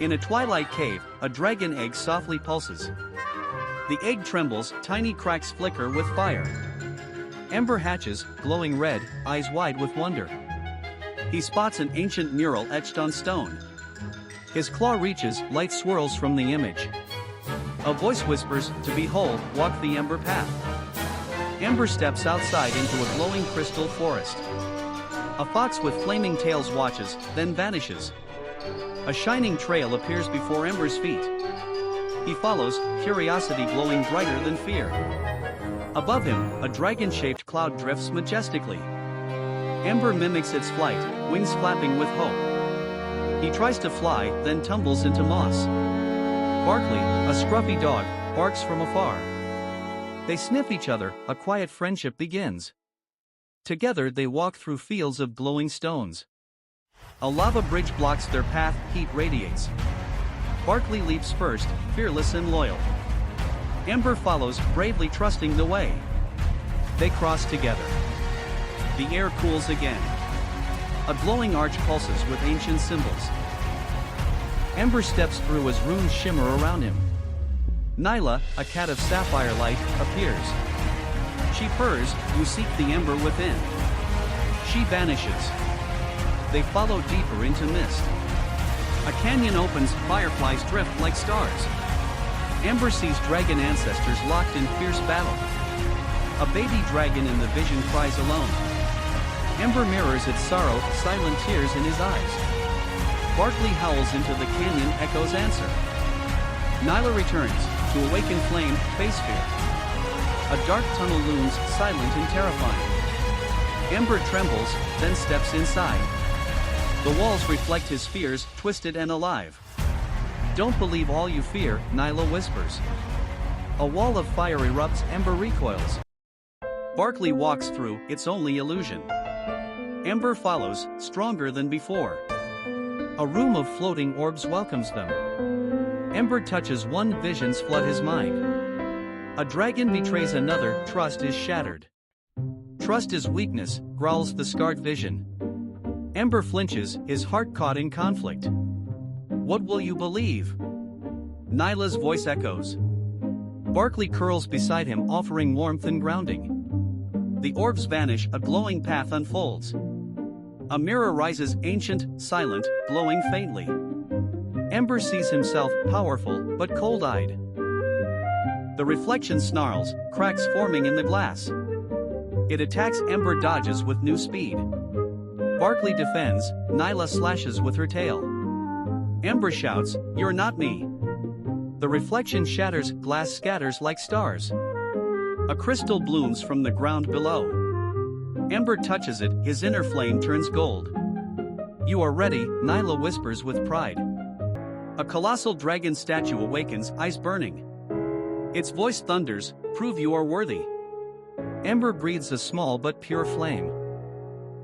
In a twilight cave, a dragon egg softly pulses. The egg trembles, tiny cracks flicker with fire. Ember hatches, glowing red, eyes wide with wonder. He spots an ancient mural etched on stone. His claw reaches, light swirls from the image. A voice whispers, "To behold, walk the Ember path." Ember steps outside into a glowing crystal forest. A fox with flaming tails watches, then vanishes. A shining trail appears before Ember's feet. He follows, curiosity glowing brighter than fear. Above him, a dragon-shaped cloud drifts majestically. Ember mimics its flight, wings flapping with hope. He tries to fly, then tumbles into moss. Barkley, a scruffy dog, barks from afar. They sniff each other, a quiet friendship begins. Together they walk through fields of glowing stones. A lava bridge blocks their path, heat radiates. Barkley leaps first, fearless and loyal. Ember follows, bravely trusting the way. They cross together. The air cools again. A glowing arch pulses with ancient symbols. Ember steps through as runes shimmer around him. Nyla, a cat of sapphire light, appears. She purrs, "You seek the Ember within." She vanishes. They follow deeper into mist. A canyon opens, fireflies drift like stars. Ember sees dragon ancestors locked in fierce battle. A baby dragon in the vision cries alone. Ember mirrors its sorrow, silent tears in his eyes. Barkley howls into the canyon, echoes answer. Nyla returns, to awaken flame, face fear. A dark tunnel looms, silent and terrifying. Ember trembles, then steps inside. The walls reflect his fears, twisted and alive. "Don't believe all you fear," Nyla whispers. A wall of fire erupts, Ember recoils. Barkley walks through, it's only illusion. Ember follows, stronger than before. A room of floating orbs welcomes them. Ember touches one, visions flood his mind. A dragon betrays another, trust is shattered. Trust is weakness, growls the scarred vision. Ember flinches, his heart caught in conflict. "What will you believe?" Nyla's voice echoes. Barkley curls beside him, offering warmth and grounding. The orbs vanish, a glowing path unfolds. A mirror rises, ancient, silent, glowing faintly. Ember sees himself, powerful, but cold-eyed. The reflection snarls, cracks forming in the glass. It attacks, Ember dodges with new speed. Barkley defends, Nyla slashes with her tail. Ember shouts, "You're not me." The reflection shatters, glass scatters like stars. A crystal blooms from the ground below. Ember touches it, his inner flame turns gold. "You are ready," Nyla whispers with pride. A colossal dragon statue awakens, eyes burning. Its voice thunders, "Prove you are worthy." Ember breathes a small but pure flame.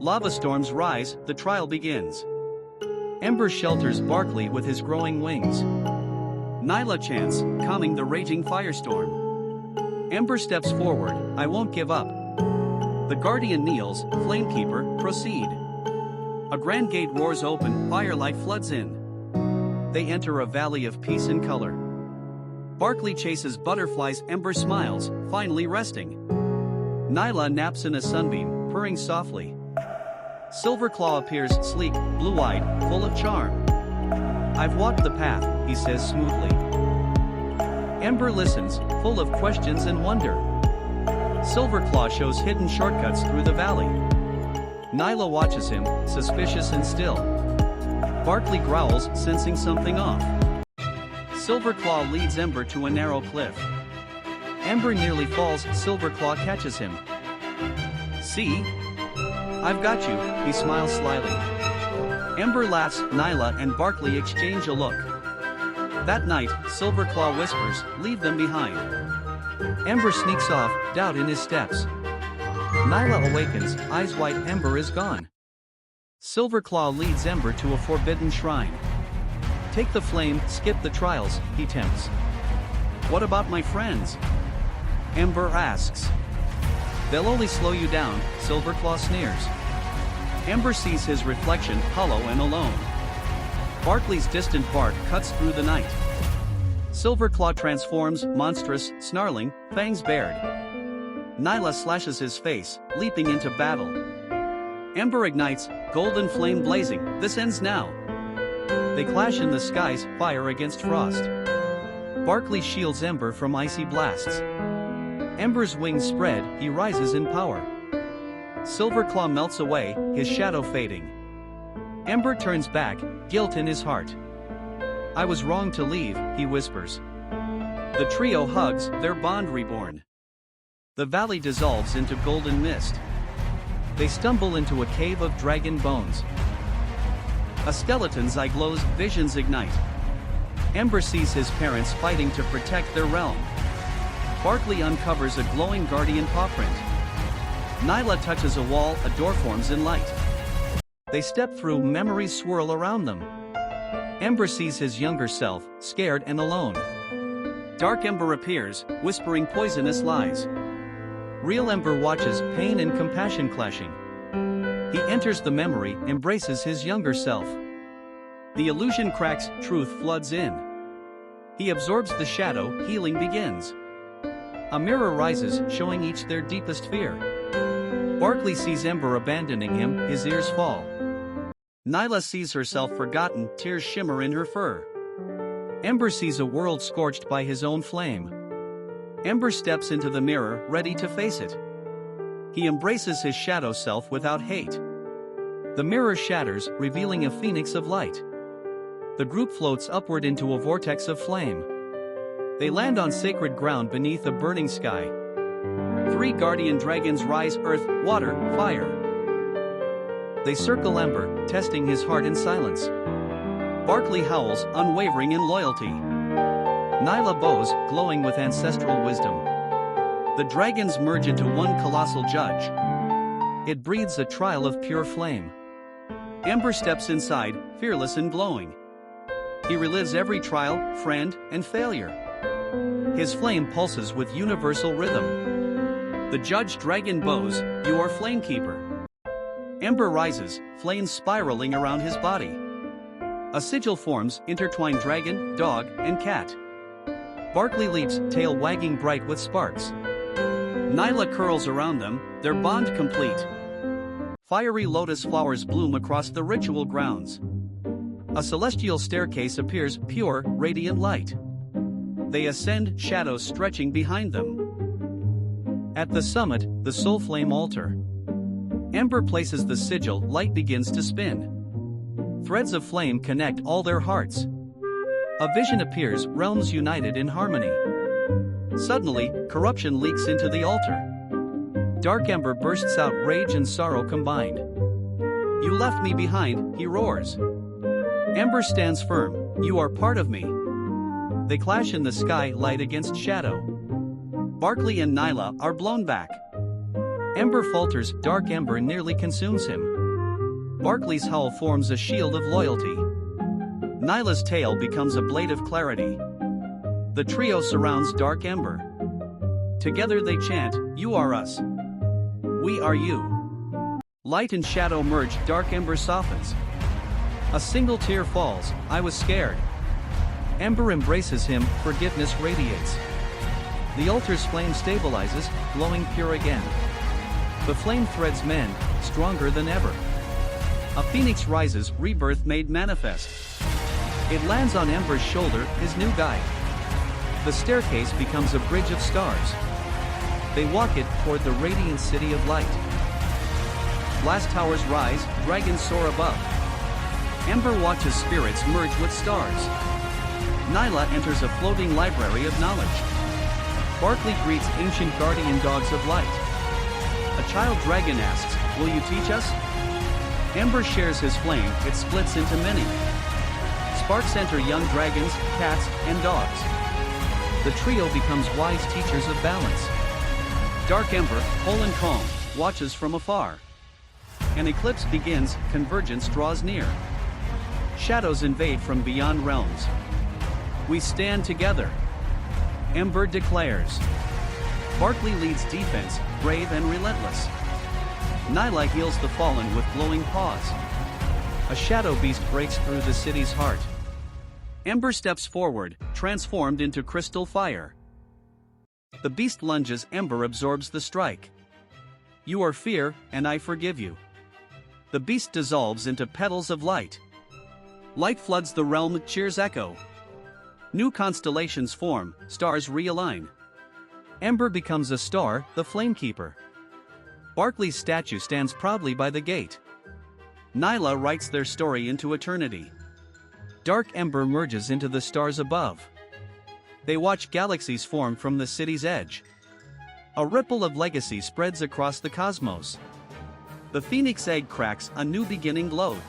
Lava storms rise, the trial begins. Ember shelters Barkley with his growing wings. Nyla chants, calming the raging firestorm. Ember steps forward, "I won't give up." The guardian kneels, Flamekeeper, proceed. A grand gate roars open, firelight floods in. They enter a valley of peace and color. Barkley chases butterflies, Ember smiles, finally resting. Nyla naps in a sunbeam, purring softly. Silverclaw appears, sleek, blue-eyed, full of charm. "I've walked the path," he says smoothly. Ember listens, full of questions and wonder. Silverclaw shows hidden shortcuts through the valley. Nyla watches him, suspicious and still. Barkley growls, sensing something off. Silverclaw leads Ember to a narrow cliff. Ember nearly falls, Silverclaw catches him. "See? I've got you," he smiles slyly. Ember laughs, Nyla and Barkley exchange a look. That night, Silverclaw whispers, "Leave them behind." Ember sneaks off, doubt in his steps. Nyla awakens, eyes wide, Ember is gone. Silverclaw leads Ember to a forbidden shrine. "Take the flame, skip the trials," he tempts. "What about my friends?" Ember asks. "They'll only slow you down," Silverclaw sneers. Ember sees his reflection, hollow and alone. Barkley's distant bark cuts through the night. Silverclaw transforms, monstrous, snarling, fangs bared. Nyla slashes his face, leaping into battle. Ember ignites, golden flame blazing. This ends now. They clash in the skies, fire against frost. Barkley shields Ember from icy blasts. Ember's wings spread, he rises in power. Silverclaw melts away, his shadow fading. Ember turns back, guilt in his heart. I was wrong to leave, he whispers. The trio hugs, their bond reborn. The valley dissolves into golden mist. They stumble into a cave of dragon bones. A skeleton's eye glows, visions ignite. Ember sees his parents fighting to protect their realm. Barkley uncovers a glowing guardian paw print. Nyla touches a wall, a door forms in light. They step through, memories swirl around them. Ember sees his younger self, scared and alone. Dark Ember appears, whispering poisonous lies. Real Ember watches, pain and compassion clashing. He enters the memory, embraces his younger self. The illusion cracks, truth floods in. He absorbs the shadow, healing begins. A mirror rises, showing each their deepest fear. Barkley sees Ember abandoning him, his ears fall. Nyla sees herself forgotten, tears shimmer in her fur. Ember sees a world scorched by his own flame. Ember steps into the mirror, ready to face it. He embraces his shadow self without hate. The mirror shatters, revealing a phoenix of light. The group floats upward into a vortex of flame. They land on sacred ground beneath a burning sky. 3 guardian dragons rise, earth, water, fire. They circle Ember, testing his heart in silence. Barkley howls, unwavering in loyalty. Nyla bows, glowing with ancestral wisdom. The dragons merge into one colossal judge. It breathes a trial of pure flame. Ember steps inside, fearless and glowing. He relives every trial, friend, and failure. His flame pulses with universal rhythm. The judge dragon bows, you are Flamekeeper. Ember rises, flames spiraling around his body. A sigil forms, intertwined dragon, dog, and cat. Barkley leaps, tail wagging bright with sparks. Nyla curls around them, their bond complete. Fiery lotus flowers bloom across the ritual grounds. A celestial staircase appears, pure, radiant light. They ascend, shadows stretching behind them. At the summit, the soul flame altar. Ember places the sigil, light begins to spin. Threads of flame connect all their hearts. A vision appears, realms united in harmony. Suddenly, corruption leaks into the altar. Dark Ember bursts out, rage and sorrow combined. You left me behind, he roars. Ember stands firm, you are part of me. They clash in the sky, light against shadow. Barkley and Nyla are blown back. Ember falters, Dark Ember nearly consumes him. Barkley's howl forms a shield of loyalty. Nyla's tail becomes a blade of clarity. The trio surrounds Dark Ember. Together they chant, you are us. We are you. Light and shadow merge, Dark Ember softens. A single tear falls, I was scared. Ember embraces him, forgiveness radiates. The altar's flame stabilizes, glowing pure again. The flame threads mend, stronger than ever. A phoenix rises, rebirth made manifest. It lands on Ember's shoulder, his new guide. The staircase becomes a bridge of stars. They walk it toward the radiant city of light. Glass towers rise, dragons soar above. Ember watches spirits merge with stars. Nyla enters a floating library of knowledge. Barkley greets ancient guardian dogs of light. A child dragon asks, will you teach us? Ember shares his flame, it splits into many. Sparks enter young dragons, cats, and dogs. The trio becomes wise teachers of balance. Dark Ember, whole and calm, watches from afar. An eclipse begins, convergence draws near. Shadows invade from beyond realms. We stand together. Ember declares. Barkley leads defense, brave and relentless. Nyla heals the fallen with glowing paws. A shadow beast breaks through the city's heart. Ember steps forward, transformed into crystal fire. The beast lunges, Ember absorbs the strike. You are fear, and I forgive you. The beast dissolves into petals of light. Light floods the realm, cheers echo. New constellations form, stars realign. Ember becomes a star, the Flamekeeper. Barkley's statue stands proudly by the gate. Nyla writes their story into eternity. Dark Ember merges into the stars above. They watch galaxies form from the city's edge. A ripple of legacy spreads across the cosmos. The phoenix egg cracks, a new beginning glowed.